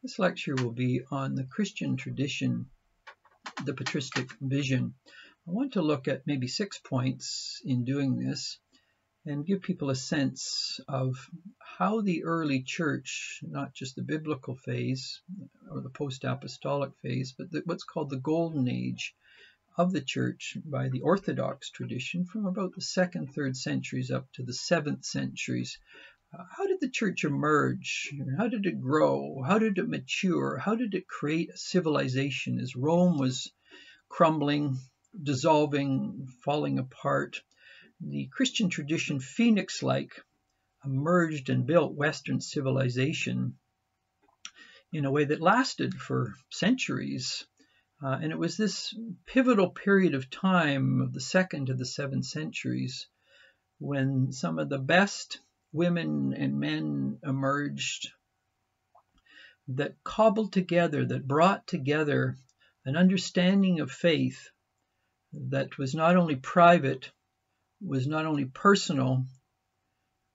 This lecture will be on the Christian tradition, the patristic vision. I want to look at maybe 6 points in doing this and give people a sense of how the early church, not just the biblical phase or the post-apostolic phase, but what's called the golden age of the church by the Orthodox tradition from about the 2nd, 3rd centuries up to the 7th centuries. How did the church emerge? How did it grow? How did it mature? How did it create a civilization as Rome was crumbling, dissolving, falling apart? The Christian tradition, phoenix-like, emerged and built Western civilization in a way that lasted for centuries. And it was this pivotal period of time of the 2nd to the 7th centuries when some of the best women and men emerged that cobbled together, that brought together an understanding of faith that was not only private, was not only personal,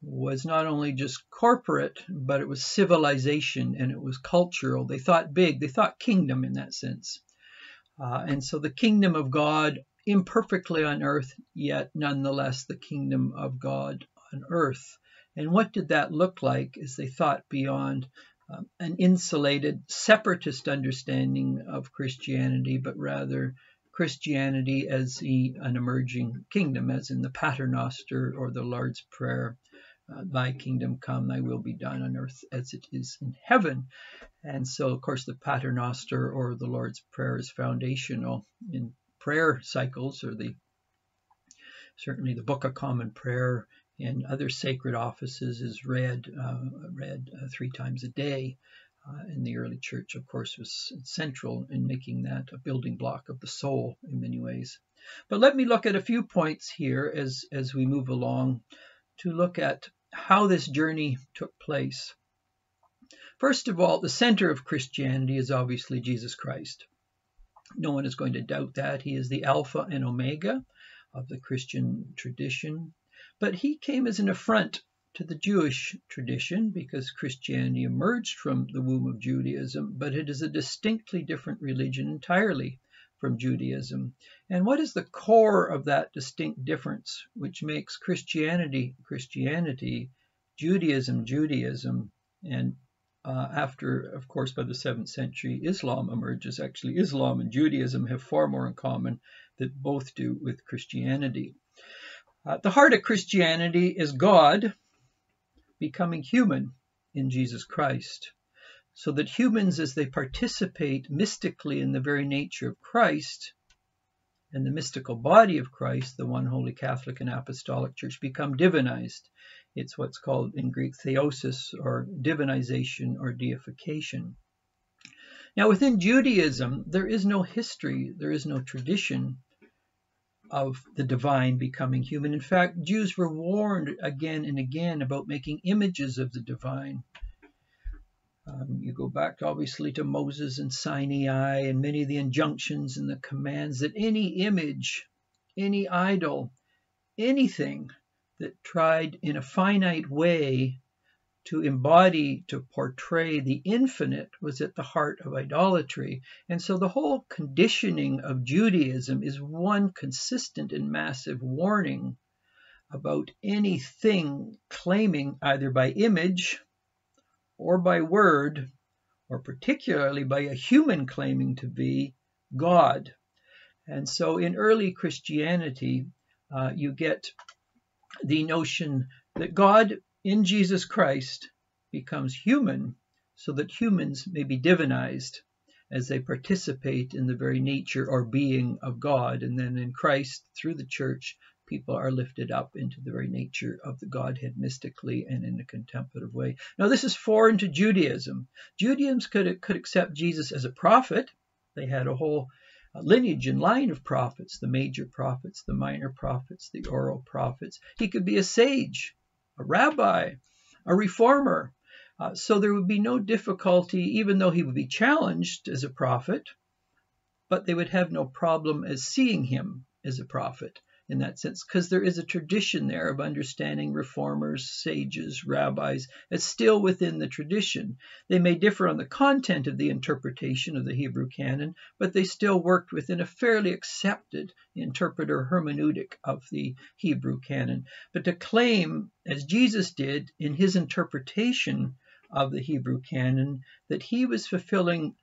was not only just corporate, but it was civilization and it was cultural. They thought big, they thought kingdom in that sense. And so the kingdom of God imperfectly on earth, yet nonetheless the kingdom of God on earth. And what did that look like as they thought beyond an insulated, separatist understanding of Christianity, but rather Christianity as an emerging kingdom, as in the Paternoster or the Lord's Prayer, thy kingdom come, thy will be done on earth as it is in heaven. And so, of course, the Paternoster or the Lord's Prayer is foundational in prayer cycles, or certainly the Book of Common Prayer and other sacred offices is read 3 times a day. And the early church, of course, was central in making that a building block of the soul in many ways. But let me look at a few points here as we move along to look at how this journey took place. First of all, the center of Christianity is obviously Jesus Christ. No one is going to doubt that. He is the Alpha and Omega of the Christian tradition. But he came as an affront to the Jewish tradition because Christianity emerged from the womb of Judaism, but it is a distinctly different religion entirely from Judaism. And what is the core of that distinct difference which makes Christianity, Judaism, and after, of course, by the 7th century, Islam emerges. Actually, Islam and Judaism have far more in common than both do with Christianity. The heart of Christianity is God becoming human in Jesus Christ, so that humans, as they participate mystically in the very nature of Christ and the mystical body of Christ, the one holy Catholic and Apostolic Church, become divinized. It's what's called in Greek theosis, or divinization or deification. Now, within Judaism, there is no history, there is no tradition of the divine becoming human. In fact, Jews were warned again and again about making images of the divine. You go back, obviously, to Moses and Sinai and many of the injunctions and the commands that any image, any idol, anything that tried in a finite way to embody, to portray the infinite was at the heart of idolatry. And so the whole conditioning of Judaism is one consistent and massive warning about anything claiming either by image or by word, or particularly by a human claiming to be God. And so in early Christianity, you get the notion that God in Jesus Christ becomes human so that humans may be divinized as they participate in the very nature or being of God. And then in Christ, through the church, people are lifted up into the very nature of the Godhead mystically and in a contemplative way. Now, this is foreign to Judaism. Judeans could accept Jesus as a prophet. They had a whole lineage and line of prophets, the major prophets, the minor prophets, the oral prophets. He could be a sage, a rabbi, a reformer. So there would be no difficulty, even though he would be challenged as a prophet, but they would have no problem as seeing him as a prophet. in that sense, because there is a tradition there of understanding reformers, sages, rabbis, as still within the tradition. They may differ on the content of the interpretation of the Hebrew canon, but they still worked within a fairly accepted interpreter hermeneutic of the Hebrew canon. But to claim, as Jesus did in his interpretation of the Hebrew canon, that he was fulfilling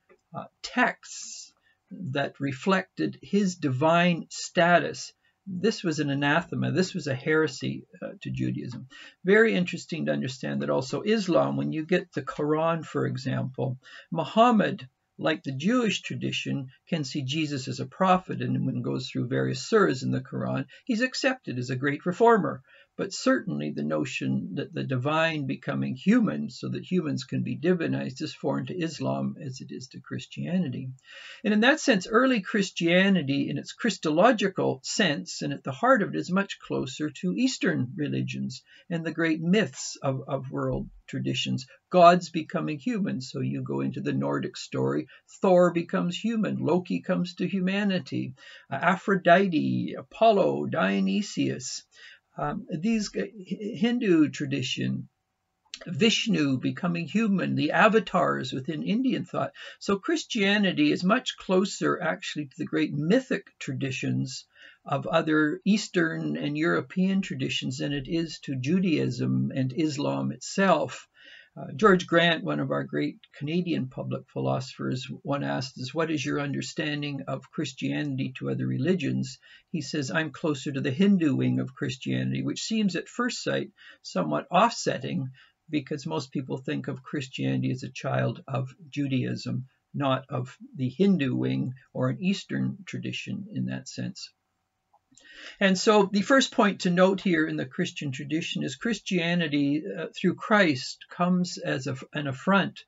texts that reflected his divine status, this was an anathema. This was a heresy to Judaism. Very interesting to understand that also Islam, when you get the Quran, for example, Muhammad, like the Jewish tradition, can see Jesus as a prophet, and when it goes through various surahs in the Quran, he's accepted as a great reformer. But certainly the notion that the divine becoming human so that humans can be divinized is foreign to Islam as it is to Christianity. And in that sense, early Christianity in its Christological sense and at the heart of it is much closer to Eastern religions and the great myths of world traditions. Gods becoming human. So you go into the Nordic story, Thor becomes human, Loki comes to humanity, Aphrodite, Apollo, Dionysius. These Hindu tradition, Vishnu becoming human, the avatars within Indian thought. So Christianity is much closer actually to the great mythic traditions of other Eastern and European traditions than it is to Judaism and Islam itself. George Grant, one of our great Canadian public philosophers, one asked us, what is your understanding of Christianity to other religions? He says, I'm closer to the Hindu wing of Christianity, which seems at first sight somewhat offsetting because most people think of Christianity as a child of Judaism, not of the Hindu wing or an Eastern tradition in that sense. And so the first point to note here in the Christian tradition is Christianity through Christ comes as an affront,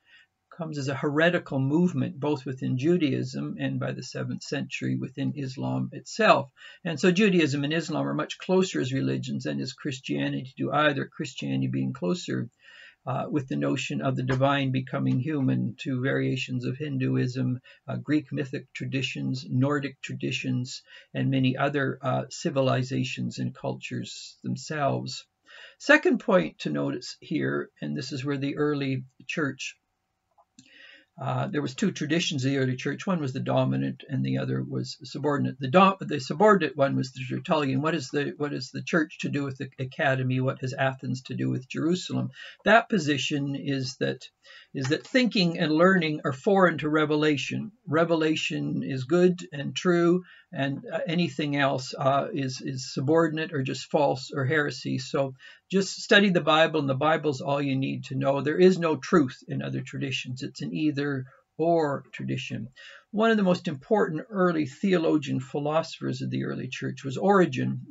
comes as a heretical movement, both within Judaism and by the 7th century within Islam itself. And so Judaism and Islam are much closer as religions than is Christianity to either, Christianity being closer with the notion of the divine becoming human to variations of Hinduism, Greek mythic traditions, Nordic traditions, and many other civilizations and cultures themselves. Second point to notice here, and this is where the early church there was two traditions of the early church. One was the dominant, and the other was subordinate. The subordinate one was the Tertullian. What is the church to do with the academy? What has Athens to do with Jerusalem? That position is that thinking and learning are foreign to revelation. Revelation is good and true, and anything else is subordinate or just false or heresy. So just study the Bible, and the Bible's all you need to know. There is no truth in other traditions. It's an either or tradition. One of the most important early theologian philosophers of the early church was Origen.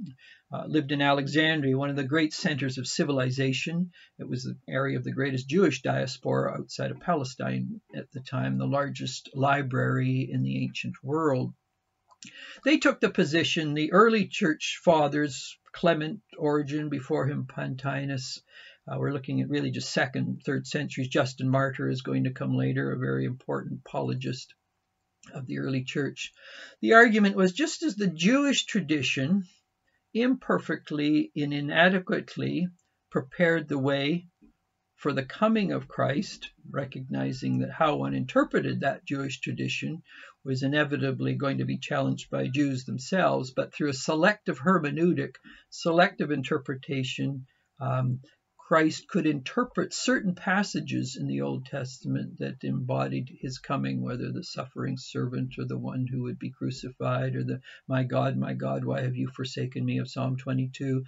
Lived in Alexandria, one of the great centers of civilization. It was the area of the greatest Jewish diaspora outside of Palestine at the time, the largest library in the ancient world. They took the position, the early church fathers, Clement, Origen, before him Pontinus. We're looking at really just 2nd, 3rd centuries. Justin Martyr is going to come later, a very important apologist of the early church. The argument was just as the Jewish tradition imperfectly and inadequately prepared the way for the coming of Christ, recognizing that how one interpreted that Jewish tradition was inevitably going to be challenged by Jews themselves, but through a selective hermeneutic, selective interpretation, Christ could interpret certain passages in the Old Testament that embodied his coming, whether the suffering servant or the one who would be crucified or the my God, why have you forsaken me of Psalm 22.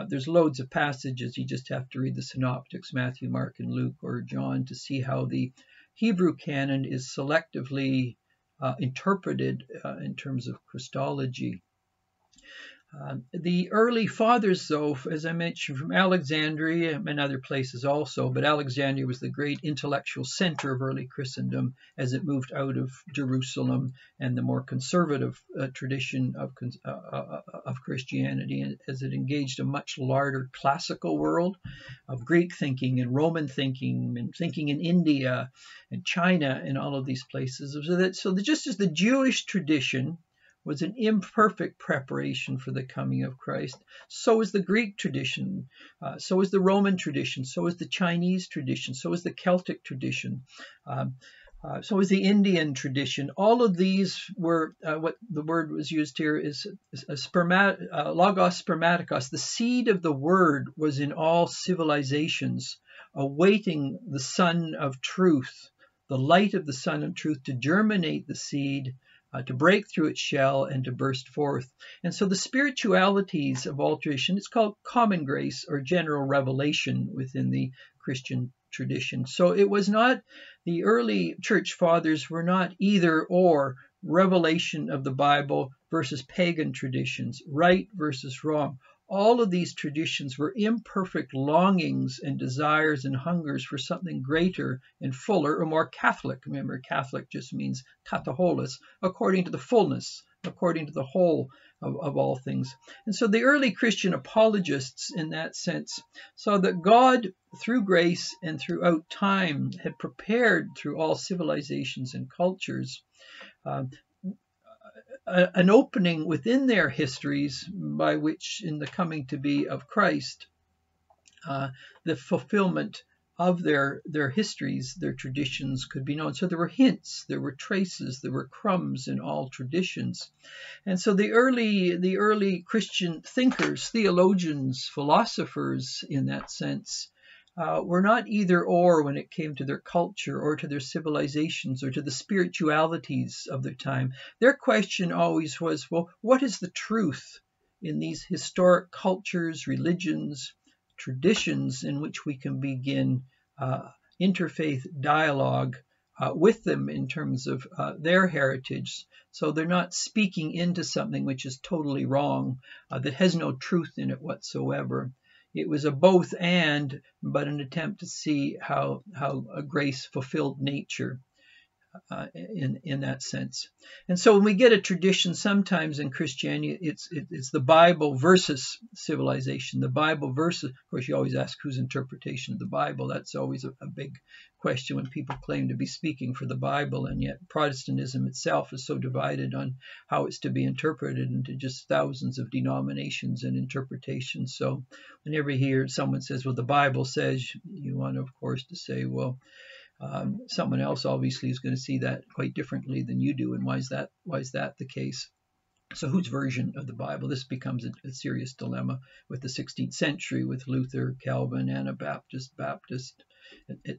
There's loads of passages. You just have to read the synoptics, Matthew, Mark, and Luke or John, to see how the Hebrew canon is selectively interpreted in terms of Christology. The early fathers, though, as I mentioned, from Alexandria and other places also, but Alexandria was the great intellectual center of early Christendom as it moved out of Jerusalem and the more conservative tradition of Christianity, as it engaged a much larger classical world of Greek thinking and Roman thinking and thinking in India and China and all of these places. So just as the Jewish tradition was an imperfect preparation for the coming of Christ. So is the Greek tradition, so is the Roman tradition, so is the Chinese tradition, so is the Celtic tradition, so is the Indian tradition. All of these were, what the word was used here is logos spermaticos. The seed of the word was in all civilizations, awaiting the sun of truth, the light of the sun of truth to germinate the seed, to break through its shell and to burst forth. And so the spiritualities of all tradition, it's called common grace or general revelation within the Christian tradition. So it was not, the early church fathers were not either or, revelation of the Bible versus pagan traditions, right versus wrong. All of these traditions were imperfect longings and desires and hungers for something greater and fuller or more Catholic. Remember, Catholic just means kataholos, according to the fullness, according to the whole of all things. And so the early Christian apologists, in that sense, saw that God, through grace and throughout time, had prepared through all civilizations and cultures an opening within their histories by which, in the coming to be of Christ, the fulfillment of their histories, their traditions could be known. So there were hints, there were traces, there were crumbs in all traditions. And so the early Christian thinkers, theologians, philosophers, in that sense, were not either or when it came to their culture or to their civilizations or to the spiritualities of their time. Their question always was, well, what is the truth in these historic cultures, religions, traditions in which we can begin interfaith dialogue with them in terms of their heritage? So they're not speaking into something which is totally wrong, that has no truth in it whatsoever. It was a both and, but an attempt to see how a grace fulfilled nature in that sense. And so when we get a tradition, sometimes in Christianity, it's the Bible versus civilization. The Bible versus, of course, you always ask whose interpretation of the Bible. That's always a big question when people claim to be speaking for the Bible, and yet Protestantism itself is so divided on how it's to be interpreted into just thousands of denominations and interpretations. So whenever you hear someone says, well, the Bible says, you want, of course, to say, well, someone else obviously is going to see that quite differently than you do, and why is that the case? So whose version of the Bible? This becomes a serious dilemma with the 16th century, with Luther, Calvin, Anabaptist, Baptist,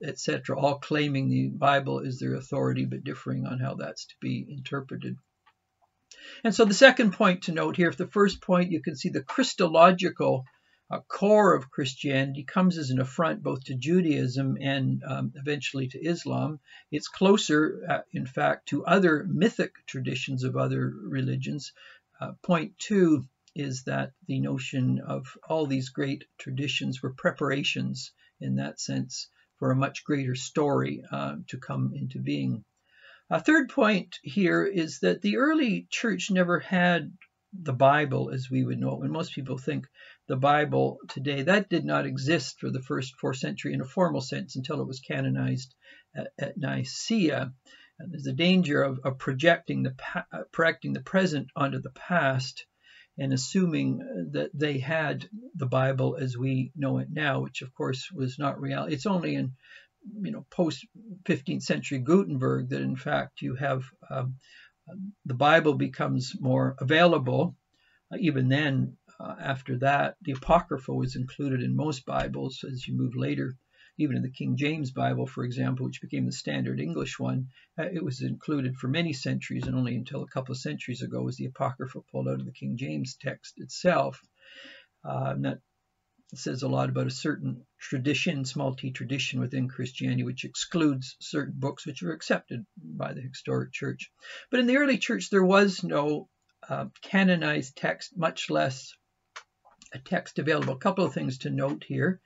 etc., all claiming the Bible is their authority, but differing on how that's to be interpreted. And so the second point to note here, if the first point, you can see the Christological core of Christianity comes as an affront both to Judaism and eventually to Islam. It's closer, in fact, to other mythic traditions of other religions. Point two is that the notion of all these great traditions were preparations, in that sense, for a much greater story to come into being. A third point here is that the early church never had the Bible as we would know it. When most people think the Bible today, that did not exist for the first 4th century in a formal sense until it was canonized at Nicaea. And there's a danger of projecting the present onto the past and assuming that they had the Bible as we know it now, which of course was not reality. It's only in post 15th century Gutenberg that in fact you have the Bible becomes more available. Even then, after that, the Apocrypha was included in most Bibles as you move later. Even in the King James Bible, for example, which became the standard English one, it was included for many centuries, and only until a couple of centuries ago was the Apocrypha pulled out of the King James text itself. And that says a lot about a certain tradition, small t tradition within Christianity, which excludes certain books which were accepted by the historic church. But in the early church, there was no canonized text, much less a text available. A couple of things to note here.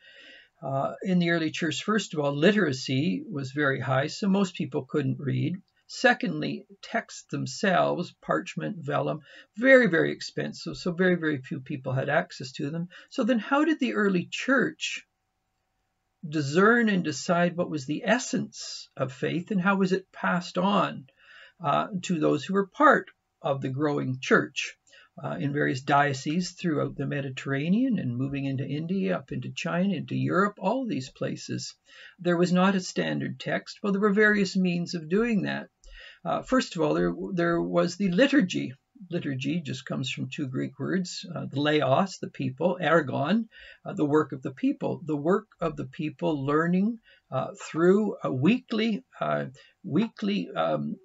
In the early church, first of all, literacy was very high, so most people couldn't read. Secondly, texts themselves, parchment, vellum, very, very expensive, so very, very few people had access to them. So then how did the early church discern and decide what was the essence of faith, and how was it passed on to those who were part of the growing church in various dioceses throughout the Mediterranean and moving into India, up into China, into Europe, all these places. There was not a standard text. Well, there were various means of doing that. First of all, there was the liturgy. Liturgy just comes from two Greek words, the laos, the people, ergon, the work of the people. The work of the people learning through weekly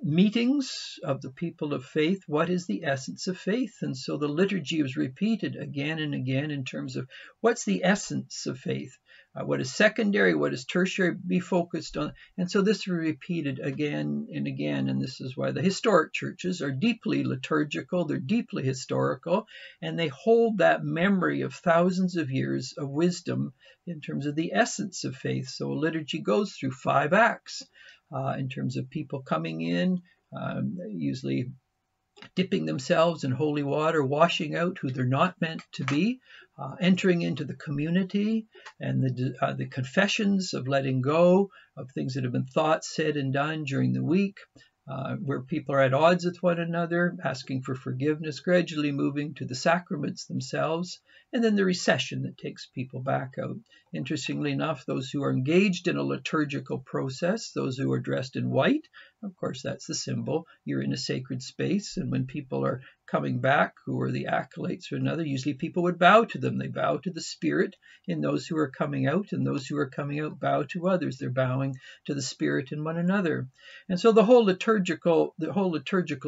meetings of the people of faith, what is the essence of faith? And so the liturgy was repeated again and again in terms of what's the essence of faith? What is secondary? What is tertiary? Be focused on. And so this was repeated again and again. And this is why the historic churches are deeply liturgical. They're deeply historical. And they hold that memory of thousands of years of wisdom in terms of the essence of faith. So a liturgy goes through 5 acts in terms of people coming in, usually dipping themselves in holy water, washing out who they're not meant to be, entering into the community, and the confessions of letting go of things that have been thought, said, and done during the week, where people are at odds with one another, asking for forgiveness, gradually moving to the sacraments themselves, and then the recession that takes people back out. Interestingly enough, those who are engaged in a liturgical process, those who are dressed in white, of course, that's the symbol. You're in a sacred space, and when people are coming back, who are the acolytes for another, usually people would bow to them. They bow to the Spirit in those who are coming out, and those who are coming out bow to others. They're bowing to the Spirit in one another. And so the whole liturgical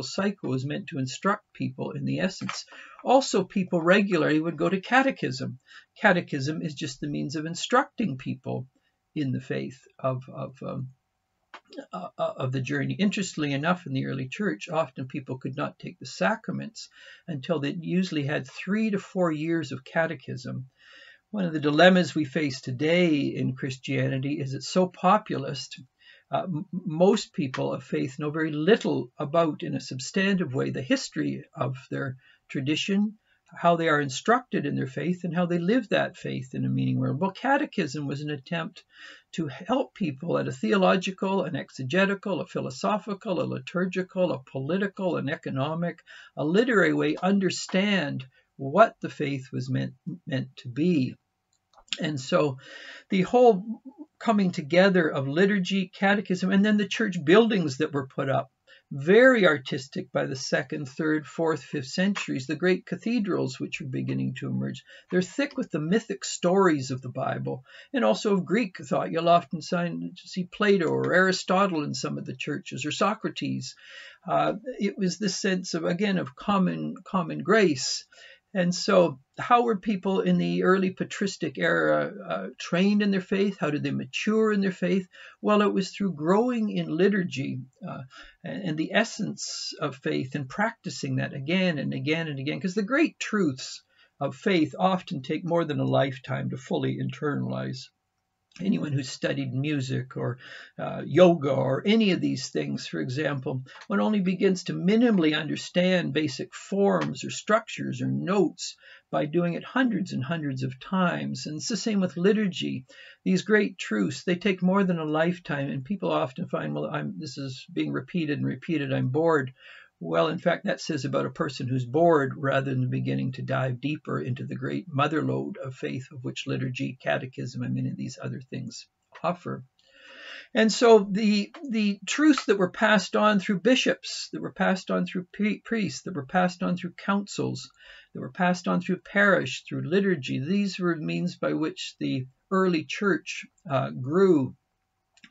cycle is meant to instruct people in the essence. Also, people regularly would go to catechism. Catechism is just the means of instructing people in the faith of the journey. Interestingly enough, in the early church, often people could not take the sacraments until they usually had 3 to 4 years of catechism. One of the dilemmas we face today in Christianity is it's so populist. Most people of faith know very little about, in a substantive way, the history of their tradition, how they are instructed in their faith, and how they live that faith in a meaning world. Well, catechism was an attempt to help people at a theological, an exegetical, a philosophical, a liturgical, a political, an economic, a literary way understand what the faith was meant to be. And so the whole coming together of liturgy, catechism, and then the church buildings that were put up, very artistic by the 2nd, 3rd, 4th, 5th centuries, the great cathedrals which are beginning to emerge. They're thick with the mythic stories of the Bible and also of Greek thought. You'll often see Plato or Aristotle in some of the churches, or Socrates. It was this sense of, again, of common grace. And so how were people in the early patristic era trained in their faith? How did they mature in their faith? Well, it was through growing in liturgy and the essence of faith, and practicing that again and again and again, because the great truths of faith often take more than a lifetime to fully internalize. Anyone who's studied music or yoga or any of these things, for example, one only begins to minimally understand basic forms or structures or notes by doing it hundreds and hundreds of times. And it's the same with liturgy. These great truths, they take more than a lifetime, and people often find, well, this is being repeated and repeated, I'm bored. Well, in fact, that says about a person who's bored rather than beginning to dive deeper into the great mother lode of faith, of which liturgy, catechism, and many of these other things offer. And so the truths that were passed on through bishops, that were passed on through priests, that were passed on through councils, that were passed on through parish, through liturgy, these were means by which the early church grew,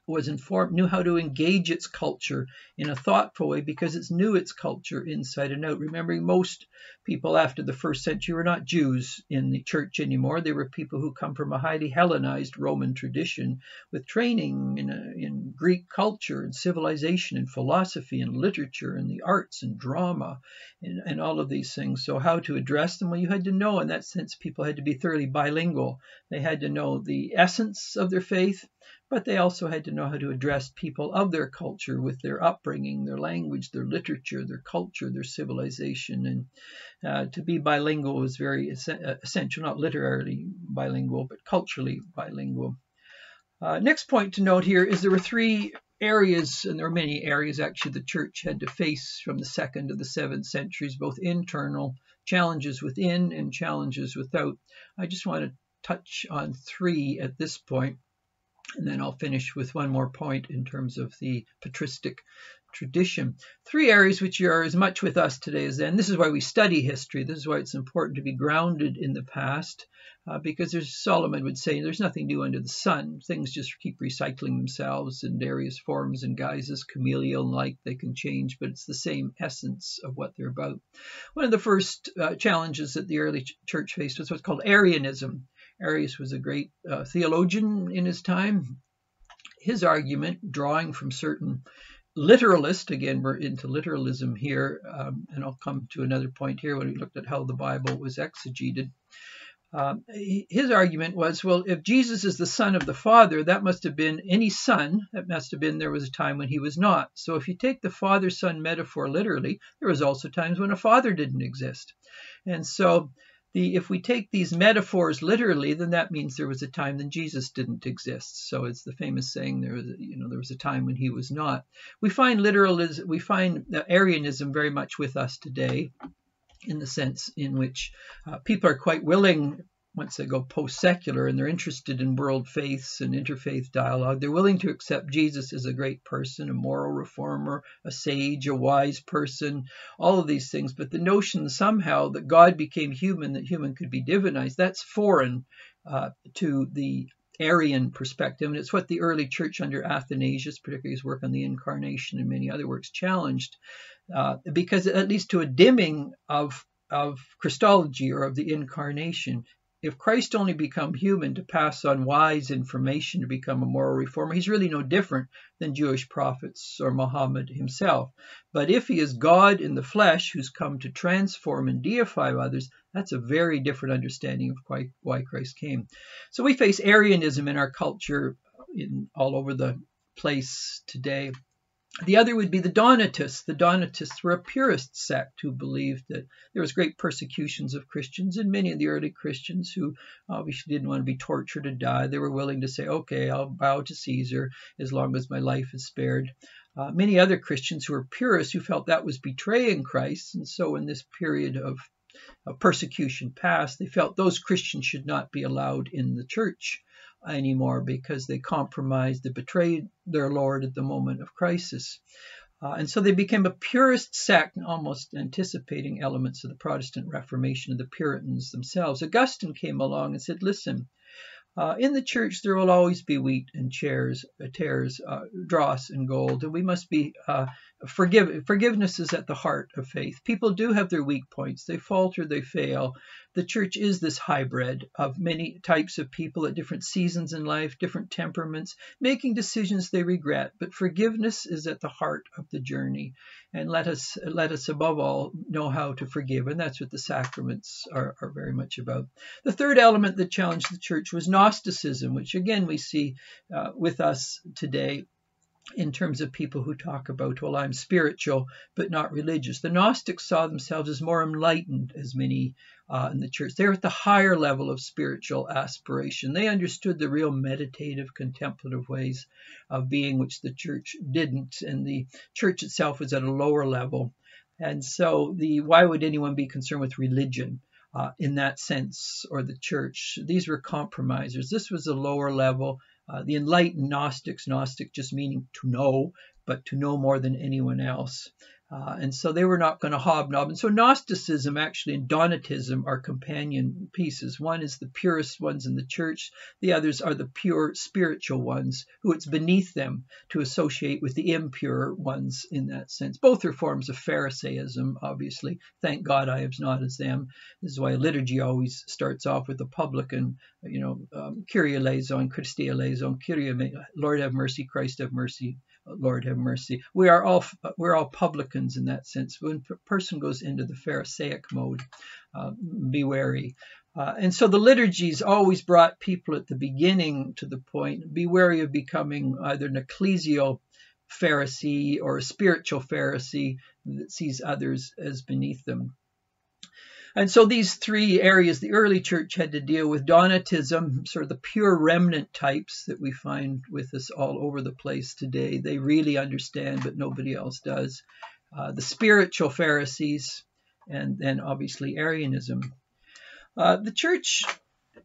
was informed, knew how to engage its culture in a thoughtful way, because it knew its culture inside and out. Remembering most people after the 1st century were not Jews in the church anymore. They were people who come from a highly Hellenized Roman tradition with training in Greek culture and civilization and philosophy and literature and the arts and drama and all of these things. So how to address them? Well, you had to know, in that sense, people had to be thoroughly bilingual. They had to know the essence of their faith, but they also had to know how to address people of their culture with their upbringing, their language, their literature, their culture, their civilization. And to be bilingual was very essential, not literarily bilingual, but culturally bilingual. Next point to note here is there were 3 areas, and there are many areas actually, the church had to face from the 2nd to the 7th centuries, both internal challenges within and challenges without. I just want to touch on 3 at this point, and then I'll finish with one more point in terms of the patristic tradition. 3 areas which are as much with us today as then. This is why we study history. This is why it's important to be grounded in the past, because there's, Solomon would say, there's nothing new under the sun. Things just keep recycling themselves in various forms and guises, chameleon-like. They can change, but it's the same essence of what they're about. One of the first challenges that the early church faced was what's called Arianism. Arius was a great theologian in his time. His argument, drawing from certain literalists, again, we're into literalism here, and I'll come to another point here when we looked at how the Bible was exegeted. His argument was, well, if Jesus is the Son of the Father, that must have been any son. That must have been there was a time when he was not. So if you take the father-son metaphor literally, there was also times when a father didn't exist. And so if we take these metaphors literally, then that means there was a time when Jesus didn't exist. So it's the famous saying, there was a time when he was not. We find Arianism very much with us today, in the sense in which people are quite willing, once they go post-secular and they're interested in world faiths and interfaith dialogue, they're willing to accept Jesus as a great person, a moral reformer, a sage, a wise person, all of these things. But the notion somehow that God became human, that human could be divinized, that's foreign to the Arian perspective. And it's what the early church under Athanasius, particularly his work on the Incarnation and many other works, challenged, because at least to a dimming of Christology or of the Incarnation, if Christ only become human to pass on wise information, to become a moral reformer, he's really no different than Jewish prophets or Muhammad himself. But if he is God in the flesh who's come to transform and deify others, that's a very different understanding of why Christ came. So we face Arianism in our culture all over the place today. The other would be the Donatists. The Donatists were a purist sect who believed that there was great persecutions of Christians, and many of the early Christians who obviously didn't want to be tortured or die, they were willing to say, okay, I'll bow to Caesar as long as my life is spared. Many other Christians who were purists who felt that was betraying Christ, and so in this period of persecution past, they felt those Christians should not be allowed in the church anymore because they compromised, they betrayed their Lord at the moment of crisis. And so they became a purist sect, almost anticipating elements of the Protestant Reformation of the Puritans themselves. Augustine came along and said, listen, in the church there will always be wheat and tares, dross and gold, and we must be forgiveness is at the heart of faith. People do have their weak points. They falter, they fail. The church is this hybrid of many types of people at different seasons in life, different temperaments, making decisions they regret. But forgiveness is at the heart of the journey. And let us above all know how to forgive. And that's what the sacraments are very much about. The third element that challenged the church was Gnosticism, which again we see with us today, in terms of people who talk about, well, I'm spiritual but not religious. The Gnostics saw themselves as more enlightened, as many in the church. They're at the higher level of spiritual aspiration. They understood the real meditative, contemplative ways of being, which the church didn't, and the church itself was at a lower level. And so why would anyone be concerned with religion in that sense, or the church? These were compromisers. This was a lower level. The enlightened Gnostics, Gnostic just meaning to know, but to know more than anyone else. And so they were not going to hobnob. And so Gnosticism actually and Donatism are companion pieces. One is the purest ones in the church. The others are the pure spiritual ones who it's beneath them to associate with the impure ones in that sense. Both are forms of Pharisaism, obviously. Thank God I am not as them. This is why liturgy always starts off with the publican, Kyrie eleison, Christe eleison, Kyrie, Lord have mercy, Christ have mercy, Lord have mercy. We're all publicans in that sense. When a person goes into the Pharisaic mode, be wary. And so the liturgies always brought people at the beginning to the point, be wary of becoming either an ecclesial Pharisee or a spiritual Pharisee that sees others as beneath them. And so these three areas the early church had to deal with: Donatism, sort of the pure remnant types that we find with us all over the place today. They really understand, but nobody else does. The spiritual Pharisees, and then obviously Arianism. The church,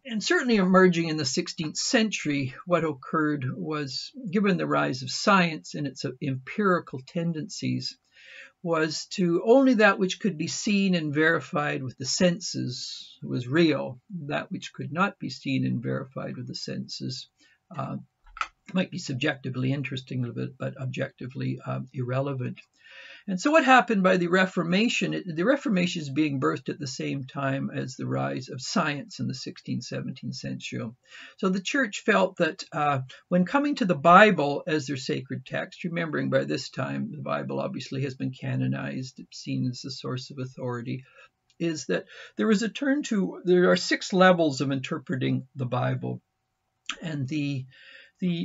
and certainly emerging in the 16th century, what occurred was, given the rise of science and its empirical tendencies, was to only that which could be seen and verified with the senses was real. That which could not be seen and verified with the senses might be subjectively interesting a bit, but objectively irrelevant. And so what happened by the Reformation? The Reformation is being birthed at the same time as the rise of science in the 16th, 17th century. So the church felt that when coming to the Bible as their sacred text, remembering by this time the Bible obviously has been canonized, it's seen as the source of authority, is that there is a turn to, there are 6 levels of interpreting the Bible. And the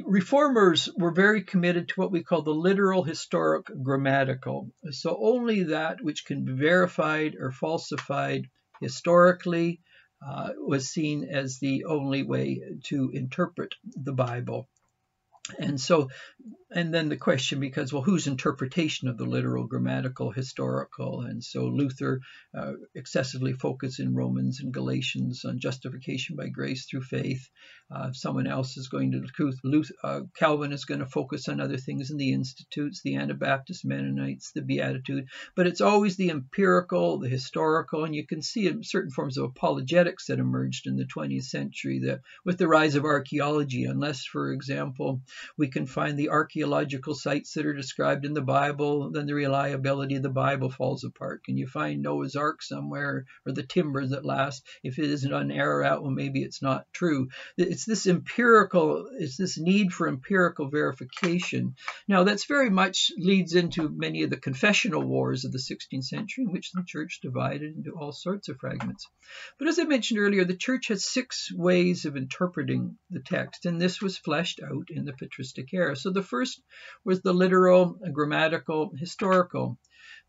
reformers were very committed to what we call the literal, historic, grammatical. So only that which can be verified or falsified historically was seen as the only way to interpret the Bible. And so, and then the question becomes, well, whose interpretation of the literal, grammatical, historical? And so Luther excessively focused in Romans and Galatians on justification by grace through faith. Someone else is going to, Calvin is going to focus on other things in the Institutes, the Anabaptist Mennonites, the Beatitude. But it's always the empirical, the historical, and you can see in certain forms of apologetics that emerged in the 20th century that with the rise of archaeology, unless, for example, we can find the archaeological sites that are described in the Bible, then the reliability of the Bible falls apart. Can you find Noah's Ark somewhere, or the timber that lasts? If it isn't on Ararat, well, maybe it's not true. It's this empirical, it's this need for empirical verification. Now, that's very much leads into many of the confessional wars of the 16th century, in which the church divided into all sorts of fragments. But as I mentioned earlier, the church had 6 ways of interpreting the text, and this was fleshed out in the Patristic era. So the first was the literal, grammatical, historical.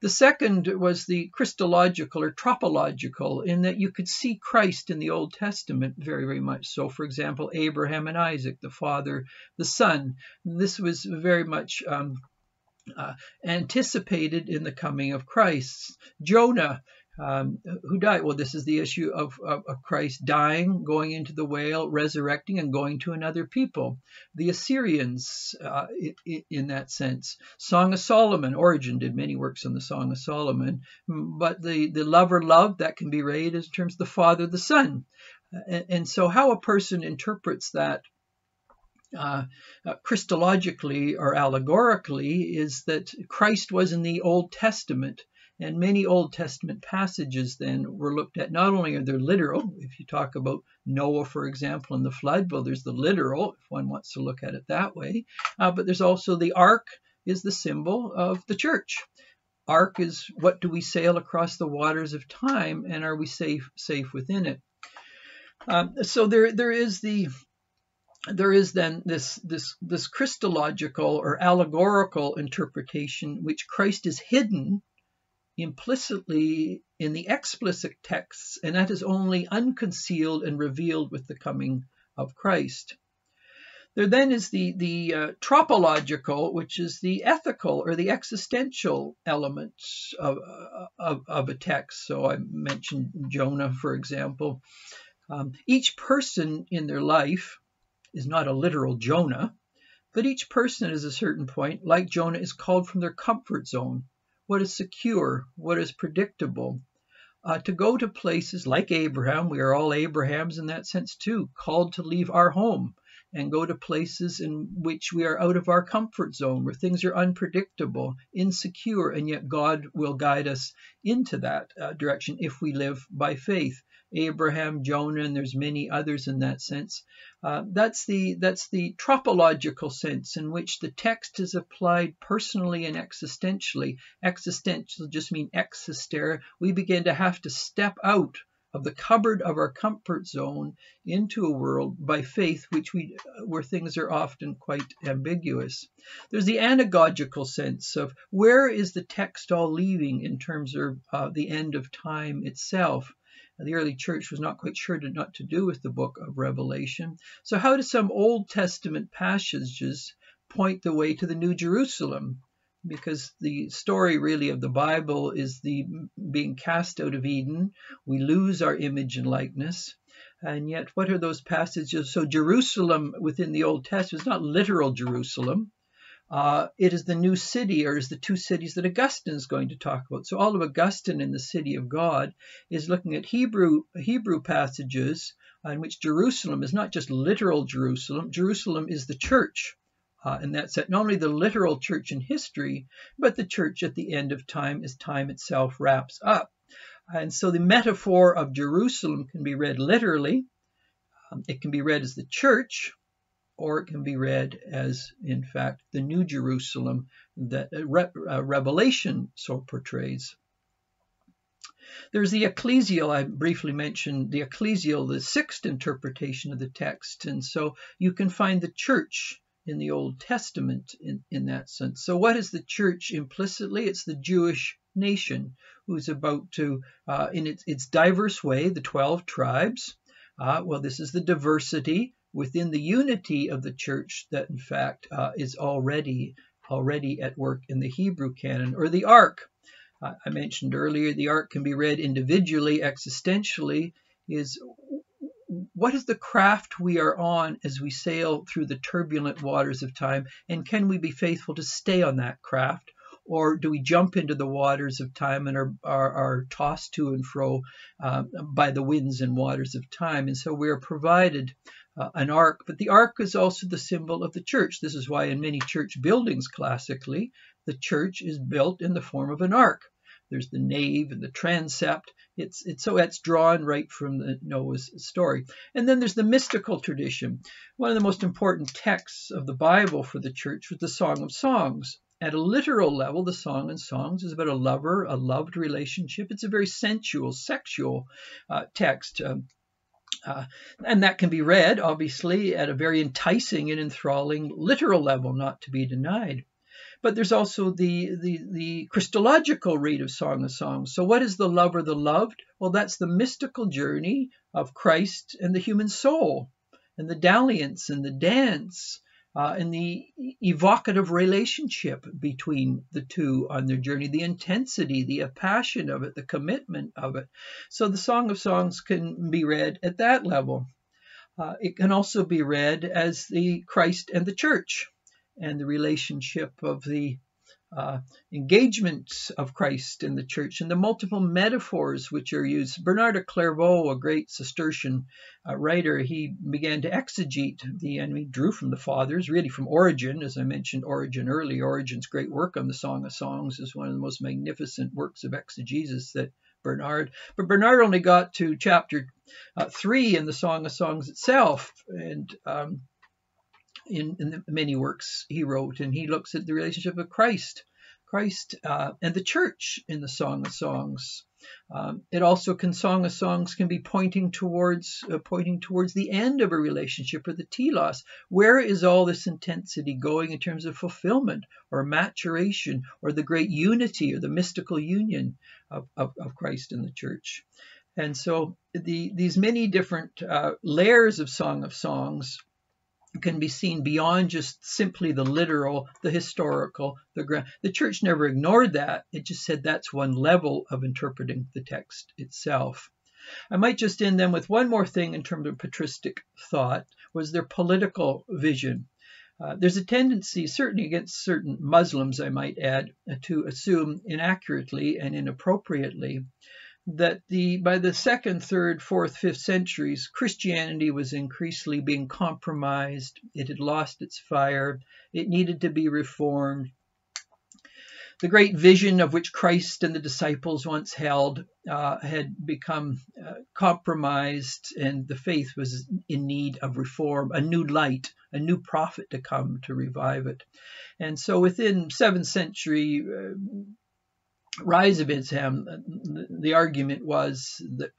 The second was the Christological or tropological, in that you could see Christ in the Old Testament very, very much so. For example, Abraham and Isaac, the Father, the Son. This was very much anticipated in the coming of Christ. Jonah, who died? Well, this is the issue of Christ dying, going into the whale, resurrecting, and going to another people. The Assyrians, in that sense. Song of Solomon. Origen did many works on the Song of Solomon. But the lover loved, that can be read in terms of the Father, the Son. And so how a person interprets that Christologically or allegorically is that Christ was in the Old Testament. And many Old Testament passages then were looked at. Not only are they literal, if you talk about Noah, for example, and the flood, well, there's the literal, if one wants to look at it that way. But there's also the ark is the symbol of the church. Ark is what do we sail across the waters of time, and are we safe within it? So there is then this Christological or allegorical interpretation, which Christ is hidden implicitly in the explicit texts, and that is only unconcealed and revealed with the coming of Christ. There then is the tropological, which is the ethical or the existential elements of a text. So I mentioned Jonah, for example. Each person in their life is not a literal Jonah, but each person at a certain point, like Jonah, is called from their comfort zone. What is secure, what is predictable, to go to places like Abraham. We are all Abrahams in that sense too, called to leave our home and go to places in which we are out of our comfort zone, where things are unpredictable, insecure, and yet God will guide us into that direction if we live by faith. Abraham, Jonah, and there's many others in that sense. That's the tropological sense in which the text is applied personally and existentially. Existential just mean existere. We begin to have to step out of the cupboard of our comfort zone into a world by faith, where things are often quite ambiguous. There's the anagogical sense of where is the text all leading in terms of the end of time itself. The early church was not quite sure what to do with the book of Revelation. So how do some Old Testament passages point the way to the New Jerusalem? Because the story really of the Bible is the being cast out of Eden. We lose our image and likeness. And yet, what are those passages? So Jerusalem within the Old Testament is not literal Jerusalem. It is the new city, or is the two cities that Augustine is going to talk about. So all of Augustine in the City of God is looking at Hebrew passages in which Jerusalem is not just literal Jerusalem. Jerusalem is the church. And that's not only the literal church in history, but the church at the end of time as time itself wraps up. And so the metaphor of Jerusalem can be read literally. It can be read as the church, or it can be read as, in fact, the New Jerusalem that Revelation so portrays. There's the ecclesial, I briefly mentioned the ecclesial, the sixth interpretation of the text. And so you can find the church in the Old Testament in that sense. So what is the church implicitly? It's the Jewish nation who's about to, in its diverse way, the 12 tribes. Well, this is the diversity within the unity of the church that, in fact, is already at work in the Hebrew canon, or the ark. I mentioned earlier, the ark can be read individually, existentially, is what is the craft we are on as we sail through the turbulent waters of time, and can we be faithful to stay on that craft, or do we jump into the waters of time and are tossed to and fro by the winds and waters of time? And so we are provided an ark, but the ark is also the symbol of the church. This is why in many church buildings classically, the church is built in the form of an ark. There's the nave and the transept. It's drawn right from the Noah's story. And then there's the mystical tradition. One of the most important texts of the Bible for the church was the Song of Songs. At a literal level, the Song of Songs is about a lover, a loved relationship. It's a very sensual, sexual text. And that can be read, obviously, at a very enticing and enthralling literal level, not to be denied. But there's also the Christological read of Song of Songs. So what is the lover, the loved? Well, that's the mystical journey of Christ and the human soul, and the dalliance and the dance, and the evocative relationship between the two on their journey, the intensity, the passion of it, the commitment of it. So the Song of Songs can be read at that level. It can also be read as the Christ and the church, and the relationship of the engagement of Christ in the church, and the multiple metaphors which are used. Bernard of Clairvaux, a great Cistercian writer, he began to exegete and he drew from the fathers, really from Origen, as I mentioned Origen earlier. Origen's great work on the Song of Songs is one of the most magnificent works of exegesis that but Bernard only got to chapter 3 in the Song of Songs itself, and in the many works he wrote, and he looks at the relationship of Christ and the church in the Song of Songs. Song of Songs can be pointing towards the end of a relationship, or the telos. Where is all this intensity going in terms of fulfillment or maturation, or the great unity or the mystical union of Christ and the church? And so these many different layers of Song of Songs can be seen beyond just simply the literal, the historical, the church never ignored that. It just said that's one level of interpreting the text itself. I might just end then with one more thing in terms of patristic thought, was their political vision. There's a tendency, certainly against certain Muslims, I might add, to assume inaccurately and inappropriately that by the 2nd, 3rd, 4th, 5th centuries, Christianity was increasingly being compromised. It had lost its fire. It needed to be reformed. The great vision of which Christ and the disciples once held had become compromised, and the faith was in need of reform, a new light, a new prophet to come to revive it. And so within 7th century rise of Islam, the argument was that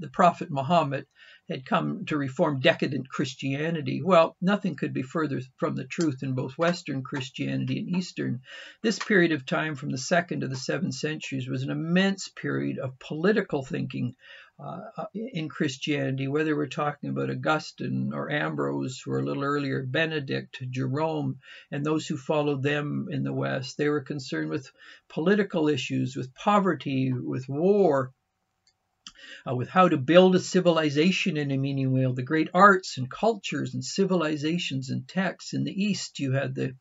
the Prophet Muhammad had come to reform decadent Christianity. Well, nothing could be further from the truth in both Western Christianity and Eastern. This period of time from the 2nd to the 7th centuries was an immense period of political thinking, in Christianity, whether we're talking about Augustine or Ambrose, who are a little earlier, Benedict, Jerome, and those who followed them in the West. They were concerned with political issues, with poverty, with war, with how to build a civilization in a meaning way, the great arts and cultures and civilizations and texts. In the East, you had the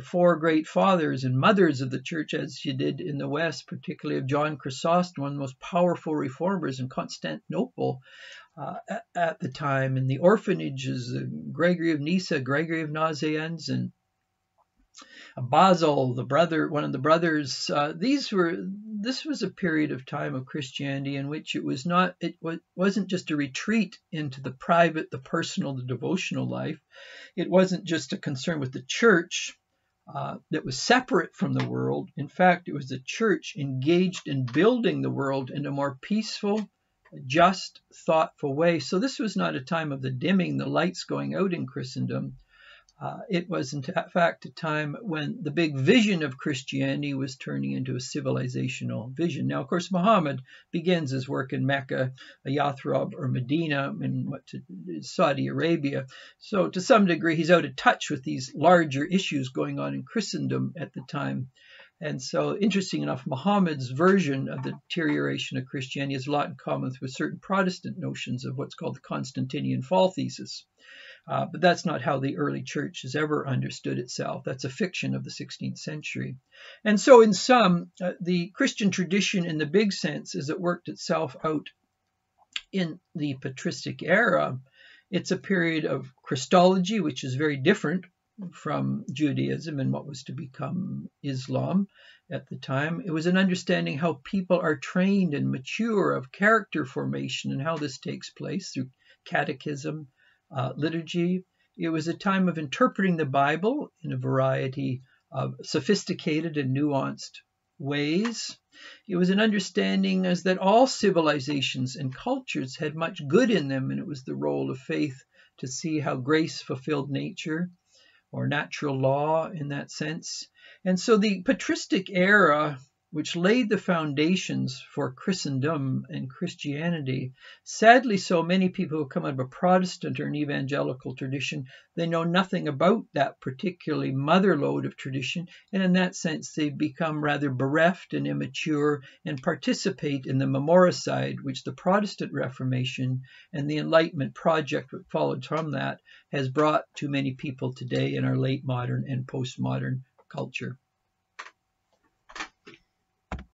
four great fathers and mothers of the church, as you did in the West, particularly of John Chrysostom, one of the most powerful reformers in Constantinople at the time, and the orphanages, Gregory of Nyssa, Gregory of Nazianzus, and Basil, one of the brothers. This was a period of time of Christianity in which it wasn't just a retreat into the private, the personal, the devotional life. It wasn't just a concern with the church that was separate from the world. In fact, it was the church engaged in building the world in a more peaceful, just, thoughtful way. So this was not a time of the dimming, the lights going out in Christendom. It was, in fact, a time when the big vision of Christianity was turning into a civilizational vision. Now, of course, Muhammad begins his work in Mecca, Yathrib, or Medina, in Saudi Arabia. So to some degree, he's out of touch with these larger issues going on in Christendom at the time. And so, interesting enough, Muhammad's version of the deterioration of Christianity has a lot in common with certain Protestant notions of what's called the Constantinian fall thesis. But that's not how the early church has ever understood itself. That's a fiction of the 16th century. And so in sum, the Christian tradition in the big sense, as it worked itself out in the patristic era, it's a period of Christology, which is very different from Judaism and what was to become Islam at the time. It was an understanding how people are trained and mature, of character formation, and how this takes place through catechism, liturgy. It was a time of interpreting the Bible in a variety of sophisticated and nuanced ways. It was an understanding as that all civilizations and cultures had much good in them, and it was the role of faith to see how grace fulfilled nature, or natural law in that sense. And so the patristic era, which laid the foundations for Christendom and Christianity. Sadly, so many people who come out of a Protestant or an evangelical tradition, they know nothing about that particularly mother lode of tradition, and in that sense they become rather bereft and immature and participate in the memoricide which the Protestant Reformation and the Enlightenment project that followed from that has brought to many people today in our late modern and postmodern culture.